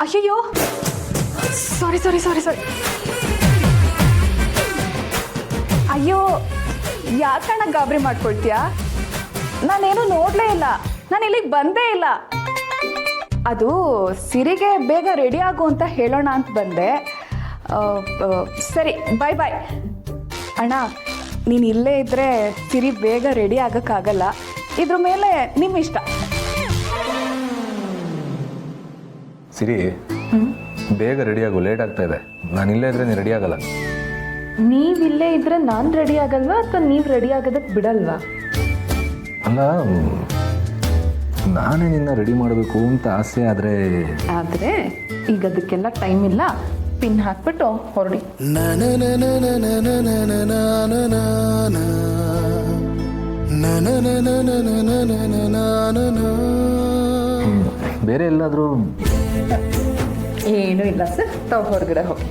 ಅಯ್ಯಯ್ಯೋ, ಸಾರಿ ಸಾರಿ ಸಾರಿ ಸಾರಿ. ಅಯ್ಯೋ, ಯಾಕಣ್ಣ ಗಾಬರಿ ಮಾಡ್ಕೊಳ್ತೀಯಾ? ನಾನೇನು ನೋಡಲೇ ಇಲ್ಲ, ನಾನು ಇಲ್ಲಿಗೆ ಬಂದೇ ಇಲ್ಲ. ಅದು ಸಿರಿಗೆ ಬೇಗ ರೆಡಿ ಆಗು ಅಂತ ಹೇಳೋಣ ಅಂತ ಬಂದೆ. ಸರಿ, ಬಾಯ್ ಬಾಯ್. ಅಣ್ಣ, ನೀನು ಇಲ್ಲೇ ಇದ್ದರೆ ಸಿರಿ ಬೇಗ ರೆಡಿ ಆಗೋಕ್ಕಾಗಲ್ಲ. ಇದ್ರ ಮೇಲೆ ನಿಮ್ಮ ಇಷ್ಟ. ಸಿರಿ, ಬೇಗ ರೆಡಿ ಆಗು, ಲೇಟ್ ಆಗ್ತಾ ಇದೆ. ನಾನು ಇಲ್ಲೇ ಇದ್ರೆ ನೀನು ರೆಡಿ ಆಗಲ್ಲ. ನೀವಿಲ್ಲೇ ಇದ್ರೆ ನಾನು ರೆಡಿ ಆಗಲ್ವಾ ಅಥವಾ ನೀವು ರೆಡಿ ಆಗೋದಕ್ಕೆ ಬಿಡಲ್ವಾ? ಅಲ್ಲ, ನಾನೇ ನಿನ್ನ ರೆಡಿ ಮಾಡಬೇಕು ಅಂತ ಆಸೆ. ಆದರೆ ಈಗ ಅದಕ್ಕೆಲ್ಲ ಟೈಮ್ ಇಲ್ಲ. ಪಿನ್ ಹಾಕ್ಬಿಟ್ಟು ಹೊರಡಿ. ಬೇರೆ ಎಲ್ಲಾದರೂ ಏನೂ ಇಲ್ಲ ಸರ್, ತಾವು ಹೊರಗಡೆ ಹೋಗಿ.